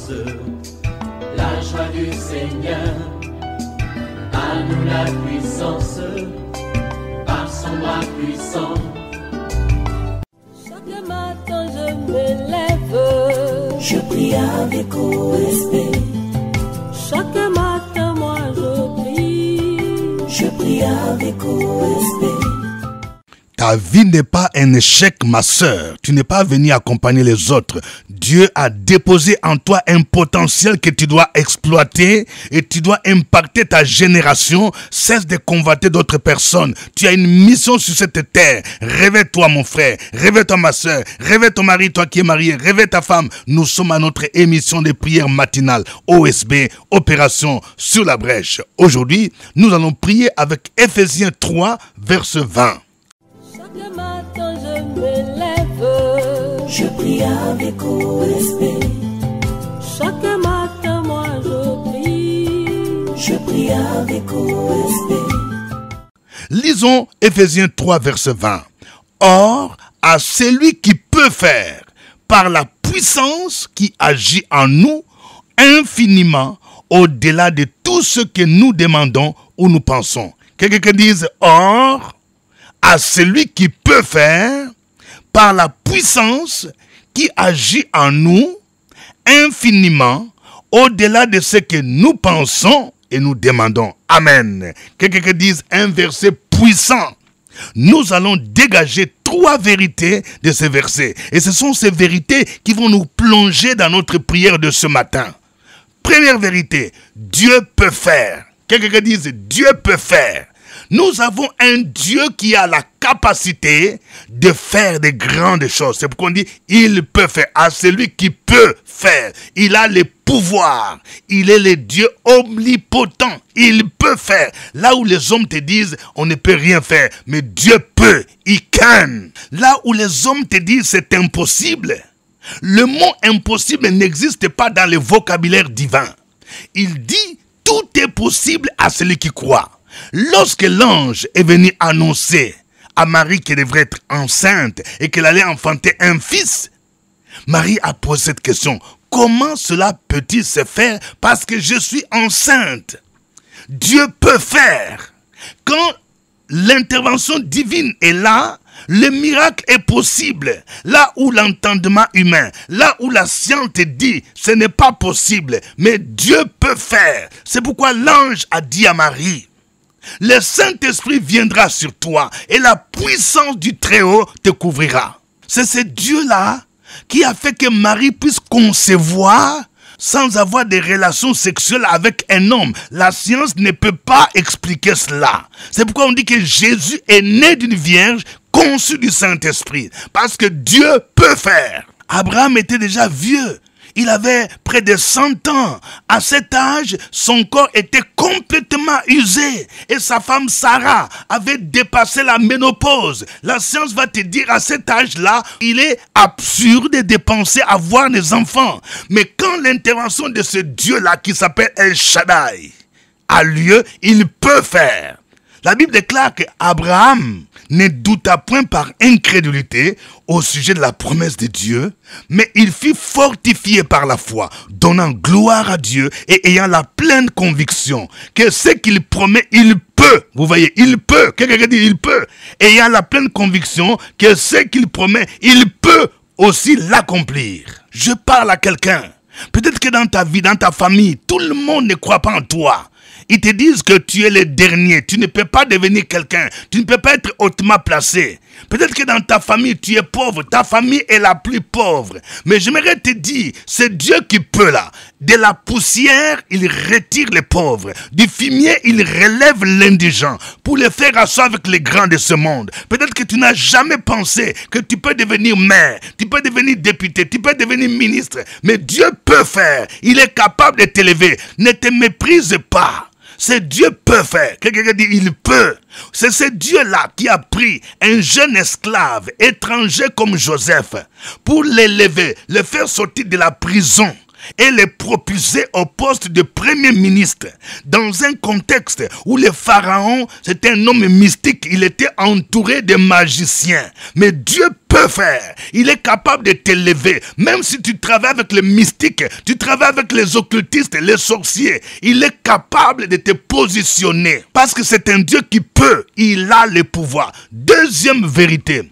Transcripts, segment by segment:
force, la joie du Seigneur, à nous la puissance, par son bras puissant. Chaque matin je me lève, je prie avec OSB. Chaque matin moi je prie avec OSB. Ta vie n'est pas un échec, ma sœur. Tu n'es pas venu accompagner les autres. Dieu a déposé en toi un potentiel que tu dois exploiter et tu dois impacter ta génération. Cesse de convoiter d'autres personnes. Tu as une mission sur cette terre. Réveille-toi, mon frère. Réveille-toi, ma sœur. Réveille ton mari, toi qui es marié. Réveille ta femme. Nous sommes à notre émission de prière matinale. OSB, Opération sur la brèche. Aujourd'hui, nous allons prier avec Ephésiens 3, verset 20. Chaque matin je me lève, je prie avec OSB. Chaque matin moi je prie avec OSB. Lisons Ephésiens 3, verset 20. Or, à celui qui peut faire, par la puissance qui agit en nous, infiniment, au-delà de tout ce que nous demandons ou nous pensons. Quelqu'un dise, or, à celui qui peut faire, par la puissance qui agit en nous, infiniment, au-delà de ce que nous pensons et nous demandons. Amen. Quelqu'un dise un verset puissant. Nous allons dégager 3 vérités de ces versets. Et ce sont ces vérités qui vont nous plonger dans notre prière de ce matin. Première vérité, Dieu peut faire. Quelqu'un dise Dieu peut faire. Nous avons un Dieu qui a la capacité de faire de grandes choses. C'est pourquoi on dit, il peut faire. À celui qui peut faire. Il a le pouvoir. Il est le Dieu omnipotent. Il peut faire. Là où les hommes te disent, on ne peut rien faire. Mais Dieu peut. Il can. Là où les hommes te disent, c'est impossible. Le mot impossible n'existe pas dans le vocabulaire divin. Il dit, tout est possible à celui qui croit. Lorsque l'ange est venu annoncer à Marie qu'elle devrait être enceinte et qu'elle allait enfanter un fils, Marie a posé cette question. Comment cela peut-il se faire parce que je suis enceinte? Dieu peut faire. Quand l'intervention divine est là, le miracle est possible. Là où l'entendement humain, là où la science te dit, ce n'est pas possible. Mais Dieu peut faire. C'est pourquoi l'ange a dit à Marie, le Saint-Esprit viendra sur toi et la puissance du Très-Haut te couvrira. C'est ce Dieu-là qui a fait que Marie puisse concevoir sans avoir des relations sexuelles avec un homme. La science ne peut pas expliquer cela. C'est pourquoi on dit que Jésus est né d'une vierge conçue du Saint-Esprit. Parce que Dieu peut faire. Abraham était déjà vieux. Il avait près de 100 ans. À cet âge, son corps était complètement usé. Et sa femme Sarah avait dépassé la ménopause. La science va te dire à cet âge-là, il est absurde de penser avoir des enfants. Mais quand l'intervention de ce Dieu-là, qui s'appelle El Shaddai, a lieu, il peut faire. La Bible déclare qu'Abraham ne douta point par incrédulité au sujet de la promesse de Dieu, mais il fut fortifié par la foi, donnant gloire à Dieu et ayant la pleine conviction que ce qu'il promet, il peut. Vous voyez, il peut. Quelqu'un dit il peut. Ayant la pleine conviction que ce qu'il promet, il peut aussi l'accomplir. Je parle à quelqu'un. Peut-être que dans ta vie, dans ta famille, tout le monde ne croit pas en toi. Ils te disent que tu es le dernier, tu ne peux pas devenir quelqu'un, tu ne peux pas être hautement placé. Peut-être que dans ta famille, tu es pauvre, ta famille est la plus pauvre. Mais j'aimerais te dire, c'est Dieu qui peut là. De la poussière, il retire les pauvres. Du fumier, il relève l'indigent pour le faire asseoir avec les grands de ce monde. Peut-être que tu n'as jamais pensé que tu peux devenir maire, tu peux devenir député, tu peux devenir ministre. Mais Dieu peut faire, il est capable de t'élever. Ne te méprise pas. C'est Dieu peut faire. Quelqu'un dit il peut. C'est ce Dieu-là qui a pris un jeune esclave étranger comme Joseph pour l'élever, le faire sortir de la prison. et les propulser au poste de premier ministre dans un contexte où le pharaon, c'était un homme mystique, il était entouré de magiciens. Mais Dieu peut faire, il est capable de t'élever, même si tu travailles avec les mystiques, tu travailles avec les occultistes, les sorciers, il est capable de te positionner parce que c'est un Dieu qui peut, il a le pouvoir. Deuxième vérité,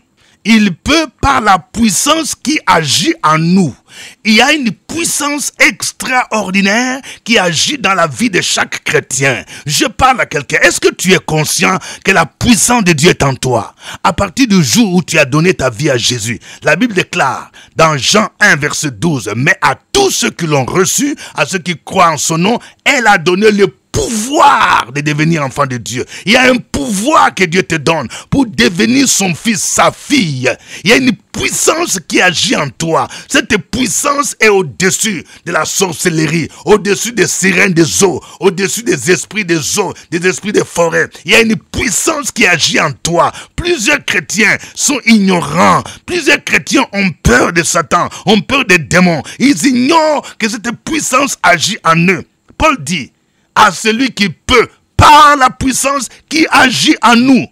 il peut par la puissance qui agit en nous. Il y a une puissance extraordinaire qui agit dans la vie de chaque chrétien. Je parle à quelqu'un. Est-ce que tu es conscient que la puissance de Dieu est en toi? À partir du jour où tu as donné ta vie à Jésus, la Bible déclare dans Jean 1 verset 12, mais à tous ceux qui l'ont reçu, à ceux qui croient en son nom, elle a donné le pouvoir de devenir enfant de Dieu. Il y a un pouvoir que Dieu te donne pour devenir son fils, sa fille. Il y a une puissance qui agit en toi. Cette puissance est au-dessus de la sorcellerie, au-dessus des sirènes des eaux, au-dessus des esprits des eaux, des esprits des forêts. Il y a une puissance qui agit en toi. Plusieurs chrétiens sont ignorants. Plusieurs chrétiens ont peur de Satan, ont peur des démons. Ils ignorent que cette puissance agit en eux. Paul dit, à celui qui peut, par la puissance qui agit en nous.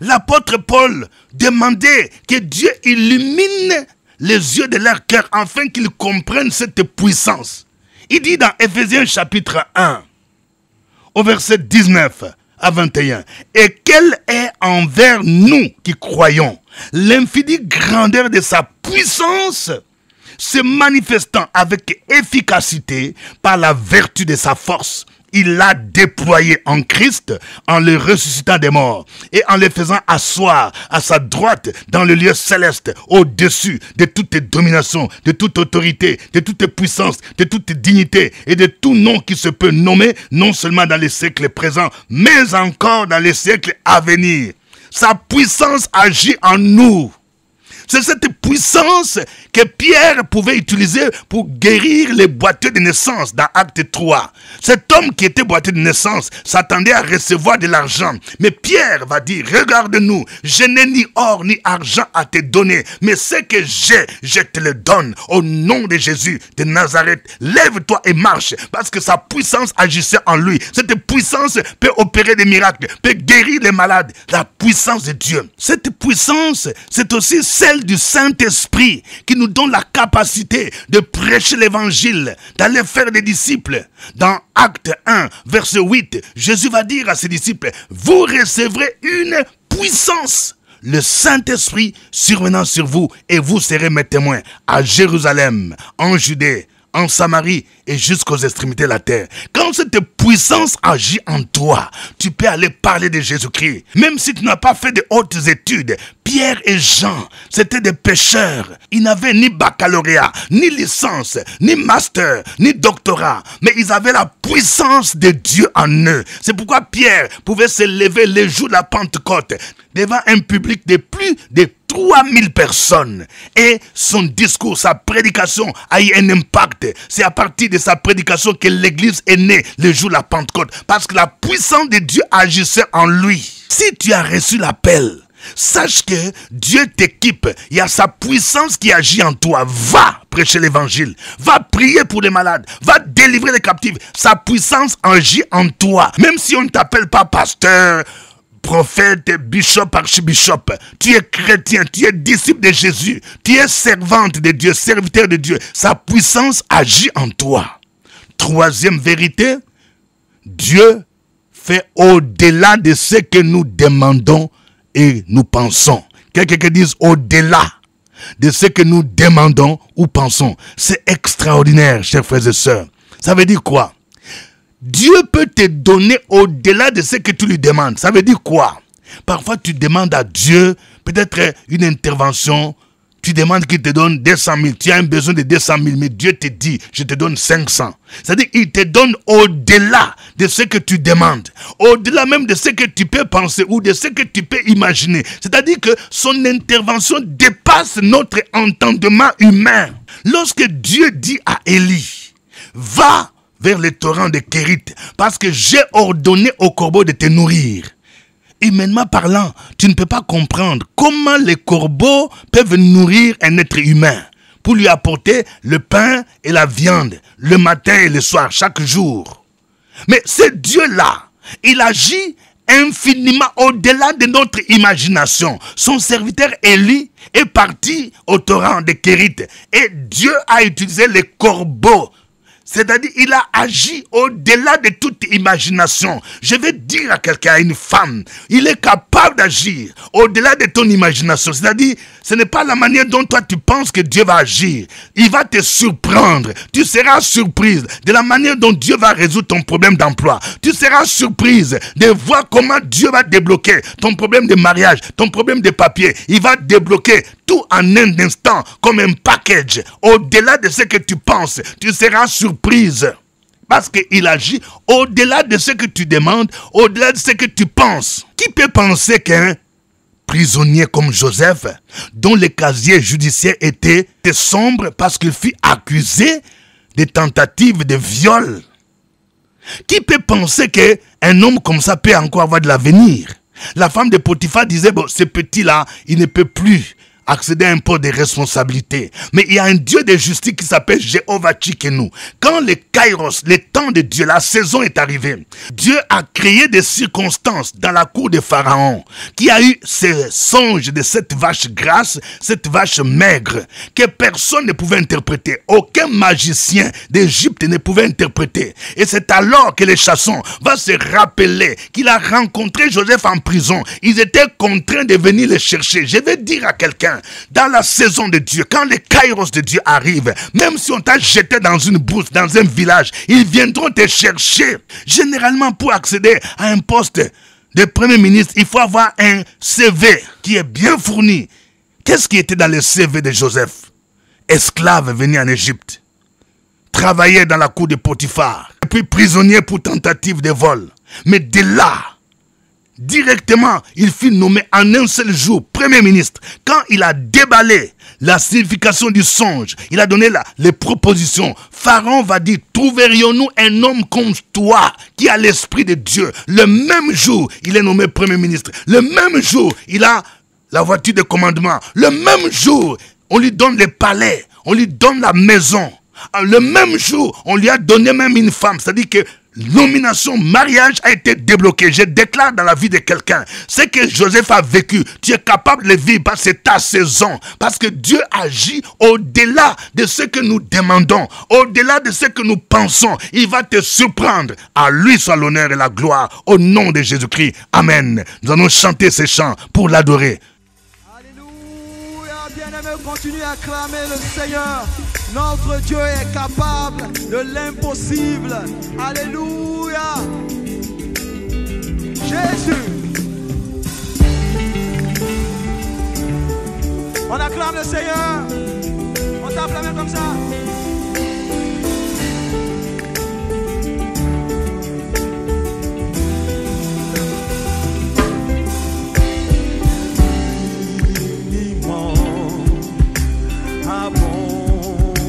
L'apôtre Paul demandait que Dieu illumine les yeux de leur cœur afin qu'ils comprennent cette puissance. Il dit dans Éphésiens chapitre 1, au verset 19 à 21, « Et quelle est envers nous qui croyons l'infinie grandeur de sa puissance se manifestant avec efficacité par la vertu de sa force. Il l'a déployé en Christ en le ressuscitant des morts et en le faisant asseoir à sa droite dans le lieu céleste au-dessus de toute domination, de toute autorité, de toute puissance, de toute dignité et de tout nom qui se peut nommer non seulement dans les siècles présents mais encore dans les siècles à venir. Sa puissance agit en nous. C'est cette puissance que Pierre pouvait utiliser pour guérir les boiteux de naissance dans Acte 3. Cet homme qui était boiteux de naissance s'attendait à recevoir de l'argent. Mais Pierre va dire, regarde-nous, je n'ai ni or ni argent à te donner, mais ce que j'ai, je te le donne. Au nom de Jésus de Nazareth, lève-toi et marche, parce que sa puissance agissait en lui. Cette puissance peut opérer des miracles, peut guérir les malades. La puissance de Dieu. Cette puissance, c'est aussi celle du Saint-Esprit qui nous donne la capacité de prêcher l'évangile, d'aller faire des disciples. Dans Acte 1, verset 8, Jésus va dire à ses disciples, vous recevrez une puissance, le Saint-Esprit survenant sur vous, et vous serez mes témoins à Jérusalem, en Judée, en Samarie et jusqu'aux extrémités de la terre. Quand cette puissance agit en toi, tu peux aller parler de Jésus-Christ. Même si tu n'as pas fait de hautes études, Pierre et Jean, c'était des pécheurs. Ils n'avaient ni baccalauréat, ni licence, ni master, ni doctorat. Mais ils avaient la puissance de Dieu en eux. C'est pourquoi Pierre pouvait se lever le jour de la Pentecôte devant un public de plus de 3000 personnes. Et son discours, sa prédication a eu un impact. C'est à partir de sa prédication que l'église est née le jour de la Pentecôte. Parce que la puissance de Dieu agissait en lui. Si tu as reçu l'appel, sache que Dieu t'équipe. Il y a sa puissance qui agit en toi. Va prêcher l'évangile. Va prier pour les malades. Va délivrer les captifs. Sa puissance agit en toi. Même si on ne t'appelle pas pasteur, prophète, bishop, archibishop, tu es chrétien, tu es disciple de Jésus, tu es servante de Dieu, serviteur de Dieu, sa puissance agit en toi. Troisième vérité, Dieu fait au-delà de ce que nous demandons et nous pensons. Quelqu'un qui dise au-delà de ce que nous demandons ou pensons. C'est extraordinaire, chers frères et sœurs. Ça veut dire quoi? Dieu peut te donner au-delà de ce que tu lui demandes. Ça veut dire quoi? Parfois, tu demandes à Dieu peut-être une intervention. Tu demandes qu'il te donne 200 000. Tu as un besoin de 200 000, mais Dieu te dit, je te donne 500. C'est-à-dire qu'il te donne au-delà de ce que tu demandes. Au-delà même de ce que tu peux penser ou de ce que tu peux imaginer. C'est-à-dire que son intervention dépasse notre entendement humain. Lorsque Dieu dit à Élie, va vers les torrents de Kérit, parce que j'ai ordonné aux corbeaux de te nourrir. Humainement parlant, tu ne peux pas comprendre comment les corbeaux peuvent nourrir un être humain. pour lui apporter le pain et la viande, le matin et le soir, chaque jour. Mais ce Dieu-là, il agit infiniment au-delà de notre imagination. Son serviteur Élie est parti au torrent de Kérith et Dieu a utilisé les corbeaux. C'est-à-dire, il a agi au-delà de toute imagination. Je vais dire à quelqu'un, à une femme, il est capable d'agir au-delà de ton imagination. C'est-à-dire, ce n'est pas la manière dont toi tu penses que Dieu va agir. Il va te surprendre. Tu seras surprise de la manière dont Dieu va résoudre ton problème d'emploi. Tu seras surprise de voir comment Dieu va débloquer ton problème de mariage, ton problème de papier. Il va débloquer tout en un instant, comme un package. Au-delà de ce que tu penses, tu seras surprise. Parce qu'il agit au-delà de ce que tu demandes, au-delà de ce que tu penses. Qui peut penser qu'un prisonnier comme Joseph, dont le casier judiciaire était sombre parce qu'il fut accusé de tentative de viol? Qui peut penser qu'un homme comme ça peut encore avoir de l'avenir? La femme de Potiphar disait, bon, ce petit-là, il ne peut plus accéder à un poste de responsabilité. Mais il y a un Dieu de justice qui s'appelle Jéhovah Tsidkenu. Quand le Kairos, le temps de Dieu, la saison est arrivée, Dieu a créé des circonstances dans la cour de Pharaon, qui a eu ce songe de cette vache grasse, cette vache maigre, que personne ne pouvait interpréter. Aucun magicien d'Égypte ne pouvait interpréter. Et c'est alors que les chassons vont se rappeler qu'il a rencontré Joseph en prison. Ils étaient contraints de venir le chercher. Je vais dire à quelqu'un, dans la saison de Dieu, quand les kairos de Dieu arrivent, même si on t'a jeté dans une brousse, dans un village, ils viendront te chercher. Généralement, pour accéder à un poste de premier ministre, il faut avoir un CV qui est bien fourni. Qu'est-ce qui était dans le CV de Joseph? Esclave venu en Égypte, travaillait dans la cour de Potiphar, et puis prisonnier pour tentative de vol. Mais de là, directement, il fut nommé en un seul jour Premier ministre. Quand il a déballé la signification du songe, il a donné les propositions. Pharaon va dire, trouverions-nous un homme comme toi qui a l'esprit de Dieu? Le même jour, il est nommé Premier ministre. Le même jour, il a la voiture de commandement. Le même jour, on lui donne le palais, on lui donne la maison. Le même jour, on lui a donné même une femme. C'est-à-dire que nomination, mariage a été débloqué. Je déclare dans la vie de quelqu'un, ce que Joseph a vécu, tu es capable de le vivre parce que c'est ta saison. Parce que Dieu agit au-delà de ce que nous demandons, au-delà de ce que nous pensons. Il va te surprendre. À lui soit l'honneur et la gloire au nom de Jésus-Christ. Amen. Nous allons chanter ces chants pour l'adorer. Bien-aimés, continue à acclamer le Seigneur. Notre Dieu est capable de l'impossible. Alléluia. Jésus. On acclame le Seigneur. On tape la main comme ça.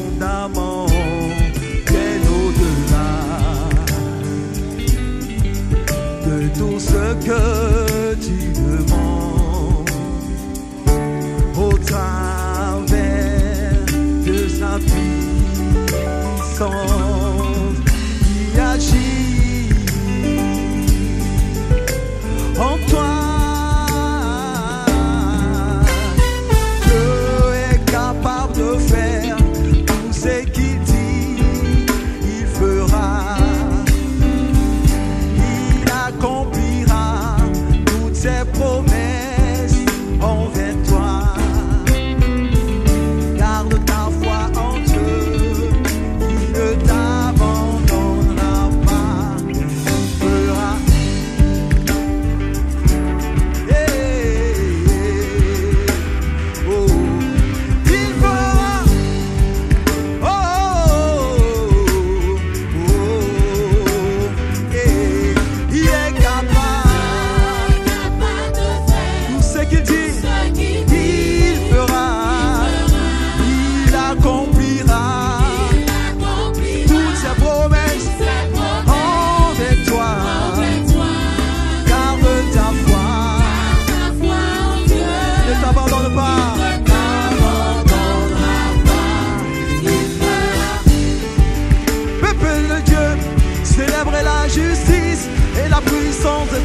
Abondamment, bien au-delà de tout ce que tu demandes, au travers de sa puissance qui agit en toi. De faire tout ce qu'il dit, il fera, il accomplira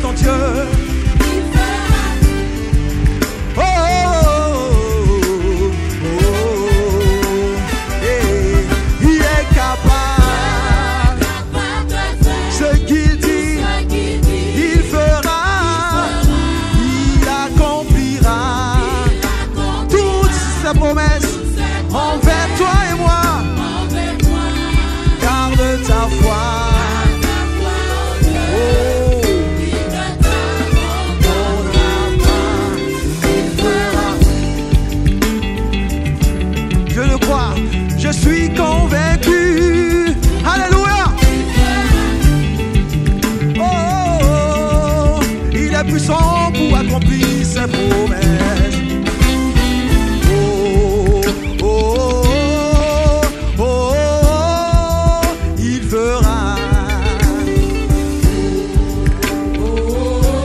ton Dieu. Oh, il est capable. Ce qu'il dit, il fera. Il accomplira toutes ses promesses envers toi et moi. Garde ta foi. Je suis convaincu. Alléluia. Oh, il est puissant pour accomplir ses promesses. Il fera.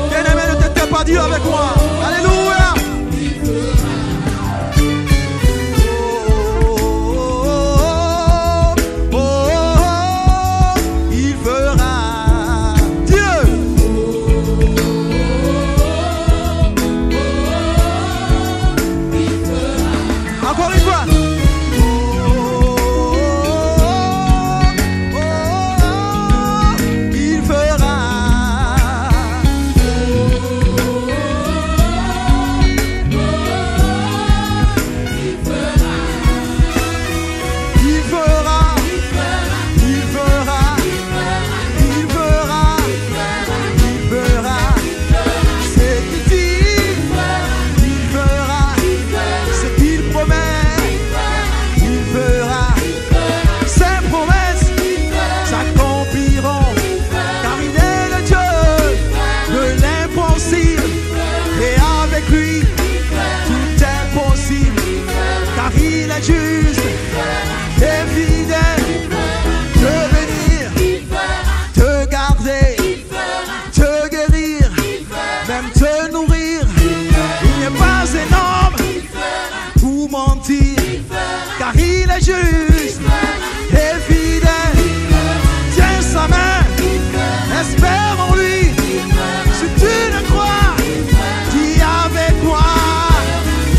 Bien-aimé, ne t'étais pas dit avec moi. Alléluia. Car il est juste et fidèle. Tiens sa main, espère en lui. Si tu le crois, dis avec moi.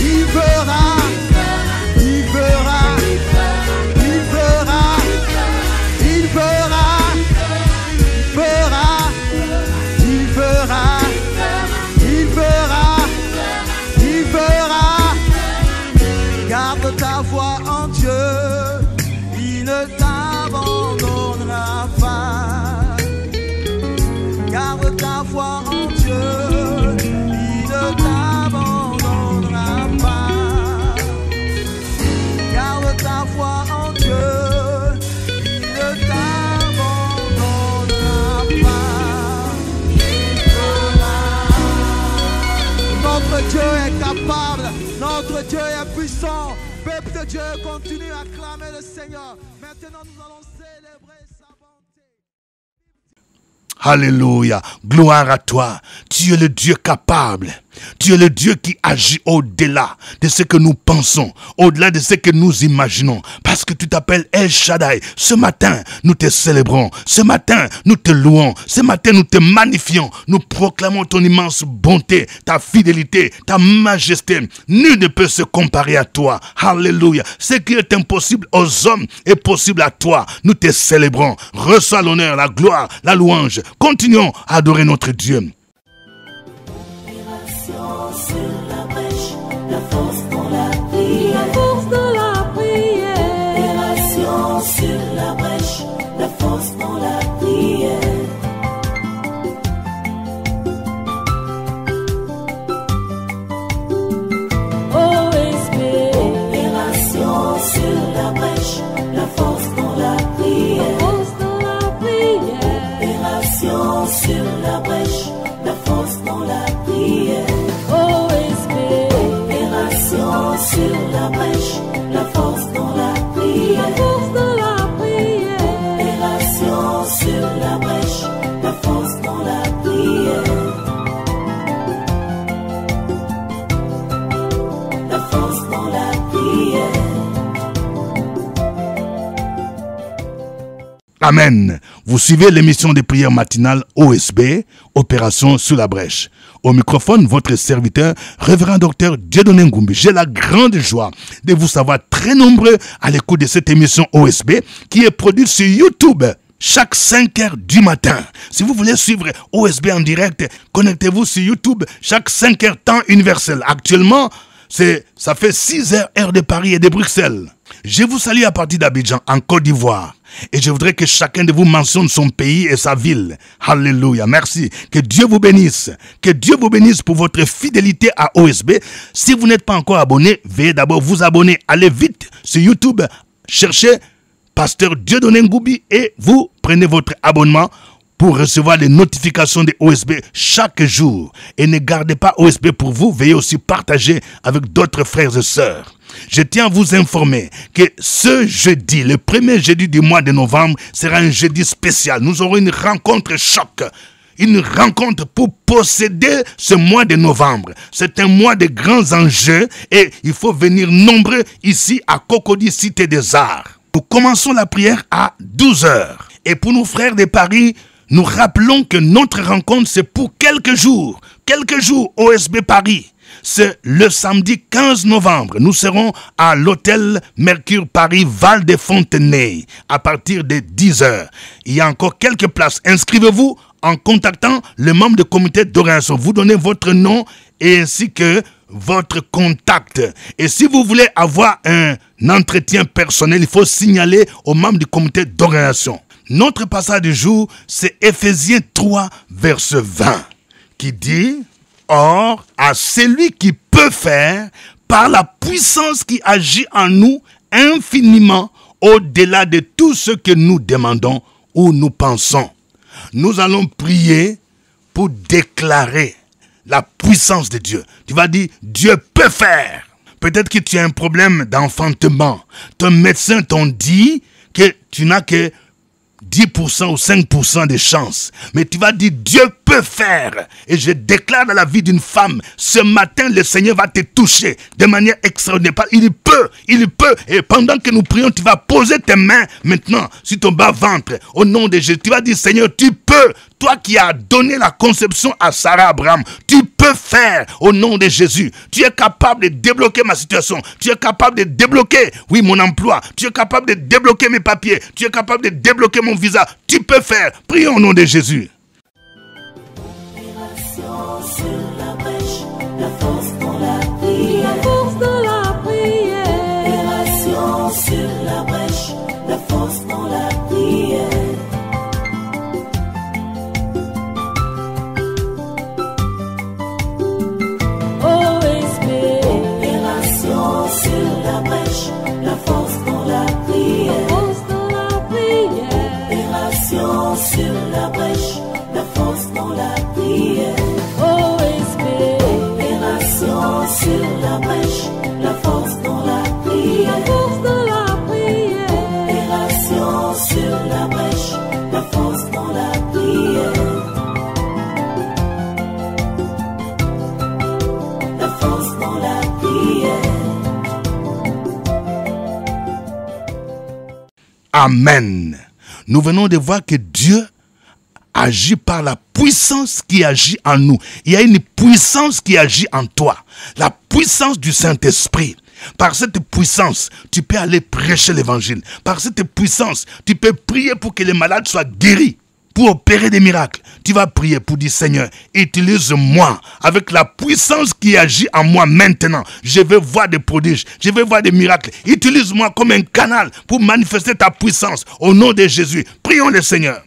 Il fera, il fera, il fera, il fera, il fera, il fera, il fera. Garde ta foi en Dieu, il ne t'abandonnera pas. Garde ta foi en Dieu, il ne t'abandonnera pas. Garde ta foi en Dieu, il ne t'abandonnera pas. Notre Dieu est capable, notre Dieu est puissant. Peuple de Dieu, continue à acclamer le Seigneur. Maintenant, nous allons célébrer sa bonté. Alléluia. Gloire à toi. Tu es le Dieu capable. Tu es le Dieu qui agit au-delà de ce que nous pensons, au-delà de ce que nous imaginons. Parce que tu t'appelles El Shaddai. Ce matin, nous te célébrons. Ce matin, nous te louons. Ce matin, nous te magnifions. Nous proclamons ton immense bonté, ta fidélité, ta majesté. Nul ne peut se comparer à toi. Alléluia. Ce qui est impossible aux hommes est possible à toi. Nous te célébrons. Reçois l'honneur, la gloire, la louange. Continuons à adorer notre Dieu. Sur la brèche, la force dans la prière. La force dans la prière. Opération sur la brèche, la force dans la prière. OSP. Opération sur la brèche, la force dans la prière. La force dans la prière. Opération sur la brèche, la force dans la prière. Sur la brèche, la force dans la prière. La force dans la prière. Opération Amen. Vous suivez l'émission de prière matinale OSB, Opération sur la brèche. Au microphone, votre serviteur, révérend docteur Dieudonné Ngumbi. J'ai la grande joie de vous savoir très nombreux à l'écoute de cette émission OSB qui est produite sur YouTube chaque 5 heures du matin. Si vous voulez suivre OSB en direct, connectez-vous sur YouTube chaque 5 heures temps universel. Actuellement, ça fait 6 heures de Paris et de Bruxelles. Je vous salue à partir d'Abidjan, en Côte d'Ivoire. Et je voudrais que chacun de vous mentionne son pays et sa ville. Alléluia, merci. Que Dieu vous bénisse. Que Dieu vous bénisse pour votre fidélité à OSB. Si vous n'êtes pas encore abonné, veuillez d'abord vous abonner. Allez vite sur YouTube, cherchez Pasteur Dieudonné Ngumbi et vous prenez votre abonnement pour recevoir les notifications de OSB chaque jour. Et ne gardez pas OSB pour vous, veuillez aussi partager avec d'autres frères et sœurs. Je tiens à vous informer que ce jeudi, le premier jeudi du mois de novembre, sera un jeudi spécial. Nous aurons une rencontre choc. Une rencontre pour posséder ce mois de novembre. C'est un mois de grands enjeux et il faut venir nombreux ici à Cocody, Cité des Arts. Nous commençons la prière à 12h. Et pour nos frères de Paris, nous rappelons que notre rencontre, c'est pour quelques jours. Quelques jours, OSB Paris. C'est le samedi 15 novembre. Nous serons à l'hôtel Mercure Paris Val de Fontenay à partir de 10h. Il y a encore quelques places. Inscrivez-vous en contactant le membre du comité d'orientation. Vous donnez votre nom et ainsi que votre contact. Et si vous voulez avoir un entretien personnel, il faut signaler aux membres du comité d'orientation. Notre passage du jour, c'est Éphésiens 3, verset 20, qui dit... Or, à celui qui peut faire, par la puissance qui agit en nous, infiniment au-delà de tout ce que nous demandons ou nous pensons. Nous allons prier pour déclarer la puissance de Dieu. Tu vas dire, Dieu peut faire. Peut-être que tu as un problème d'enfantement. Ton médecin t'a dit que tu n'as que 10% ou 5% de chance. Mais tu vas dire, Dieu peut faire. Et je déclare dans la vie d'une femme, ce matin, le Seigneur va te toucher de manière extraordinaire. Il peut. Et pendant que nous prions, tu vas poser tes mains maintenant sur ton bas-ventre. Au nom de Jésus, tu vas dire, Seigneur, tu peux. Toi qui as donné la conception à Sarah Abraham, tu peux faire au nom de Jésus. Tu es capable de débloquer ma situation. Tu es capable de débloquer, oui, mon emploi. Tu es capable de débloquer mes papiers. Tu es capable de débloquer mon visa. Tu peux faire. Prions au nom de Jésus. Amen. Nous venons de voir que Dieu agit par la puissance qui agit en nous. Il y a une puissance qui agit en toi. La puissance du Saint-Esprit. Par cette puissance, tu peux aller prêcher l'évangile. Par cette puissance, tu peux prier pour que les malades soient guéris. Pour opérer des miracles, tu vas prier pour dire, Seigneur, utilise-moi avec la puissance qui agit en moi maintenant. Je veux voir des prodiges, je veux voir des miracles. Utilise-moi comme un canal pour manifester ta puissance. Au nom de Jésus, prions le Seigneur.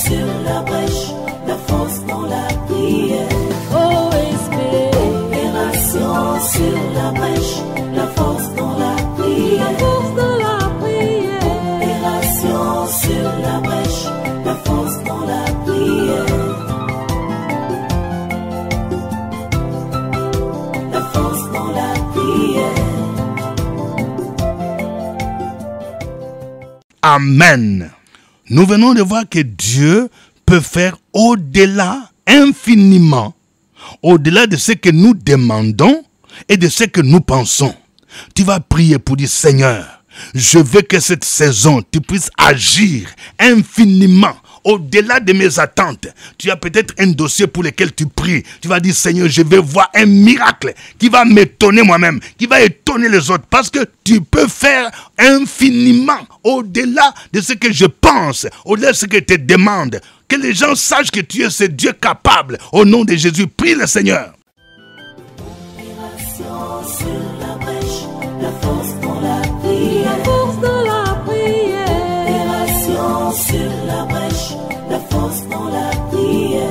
Sur la brèche, Amen. Nous venons de voir que Dieu peut faire au-delà, infiniment, au-delà de ce que nous demandons et de ce que nous pensons. Tu vas prier pour dire, Seigneur, je veux que cette saison, tu puisses agir infiniment, au-delà de mes attentes. Tu as peut-être un dossier pour lequel tu pries. Tu vas dire, Seigneur, je vais voir un miracle qui va m'étonner moi-même, qui va étonner les autres. Parce que tu peux faire infiniment, au-delà de ce que je pense, au-delà de ce que je te demande. Que les gens sachent que tu es ce Dieu capable. Au nom de Jésus, prie le Seigneur. La force dans la prière. La force dans la prière. Opération sur la brèche. La force dans la prière.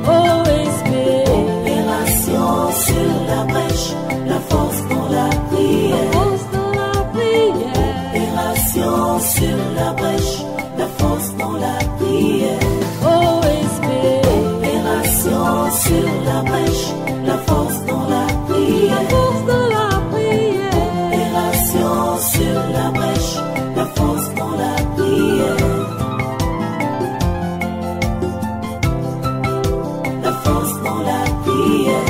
OSB. Opération sur la brèche. La force dans la prière. La force dans la prière. Opération sur la brèche. La force dans la prière. Sur la brèche, la force dans la prière. La force dans la prière. Opération sur la brèche, la force dans la prière. La force dans la prière.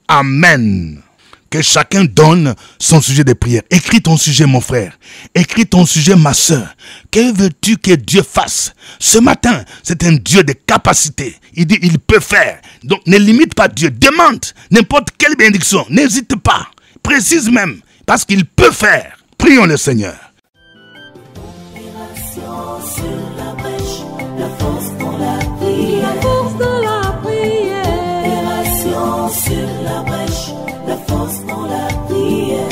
Amen. Que chacun donne son sujet de prière. Écris ton sujet, mon frère. Écris ton sujet, ma soeur. Que veux-tu que Dieu fasse? Ce matin, c'est un Dieu de capacité. Il dit, il peut faire. Donc, ne limite pas Dieu. Demande n'importe quelle bénédiction. N'hésite pas. Précise même. Parce qu'il peut faire. Prions le Seigneur. Opération sur la brèche, la force dans la prière. La force dans la prière. Opération sur la brèche. La force dans la prière.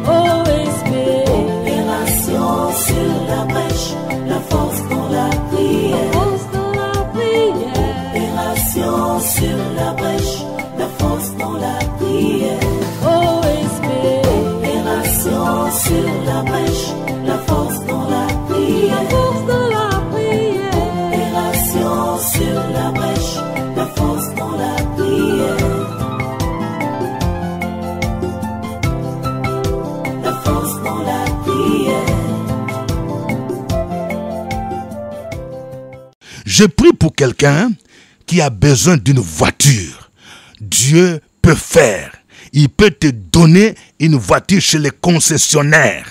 OSB. Opération sur la brèche. La force dans la prière. La force dans la prière. Opération sur la brèche. La force dans la prière. OSB. Opération sur la brèche. La force dans la prière. La force dans la prière. Opération sur la brèche. La force dans la prière. La force dans la prière. Je prie pour quelqu'un qui a besoin d'une voiture. Dieu peut faire. Il peut te donner une voiture chez les concessionnaires.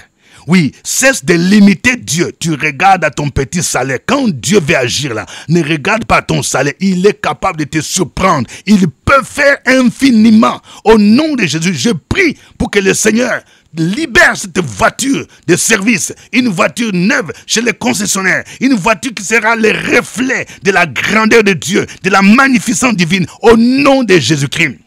Oui, cesse de limiter Dieu. Tu regardes à ton petit salaire. Quand Dieu veut agir là, ne regarde pas ton salaire. Il est capable de te surprendre. Il peut faire infiniment. Au nom de Jésus, je prie pour que le Seigneur libère cette voiture de service, une voiture neuve chez les concessionnaires, une voiture qui sera le reflet de la grandeur de Dieu, de la magnificence divine, au nom de Jésus-Christ.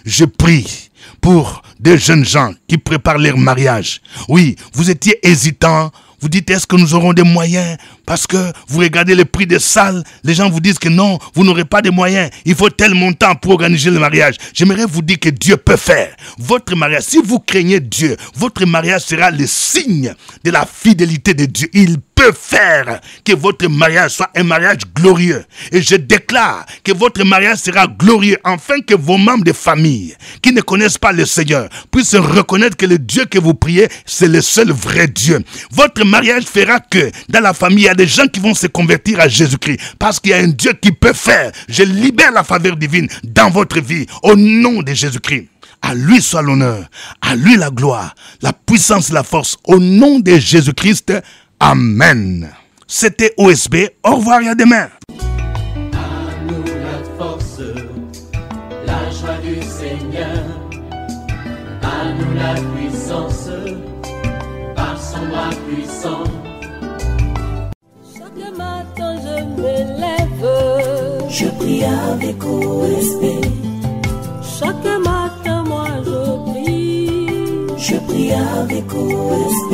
Je prie pour des jeunes gens qui préparent leur mariage. Oui, vous étiez hésitants. Vous dites, est-ce que nous aurons des moyens? Parce que vous regardez le prix des salles, les gens vous disent que non, vous n'aurez pas de moyens. Il faut tel montant pour organiser le mariage. J'aimerais vous dire que Dieu peut faire. Votre mariage, si vous craignez Dieu, votre mariage sera le signe de la fidélité de Dieu. Il peut faire que votre mariage soit un mariage glorieux. Et je déclare que votre mariage sera glorieux, afin que vos membres de famille, qui ne connaissent pas le Seigneur, puissent reconnaître que le Dieu que vous priez, c'est le seul vrai Dieu. Votre mariage fera que dans la famille, il y a des gens qui vont se convertir à Jésus-Christ, parce qu'il y a un Dieu qui peut faire. Je libère la faveur divine dans votre vie, au nom de Jésus-Christ. À lui soit l'honneur, à lui la gloire, la puissance et la force, au nom de Jésus-Christ. Amen. C'était OSB. Au revoir et à demain. À nous la force, la joie du Seigneur. À nous la puissance, par son bras puissant. Chaque matin je me lève, je prie avec OSB. Chaque matin moi je prie avec OSB.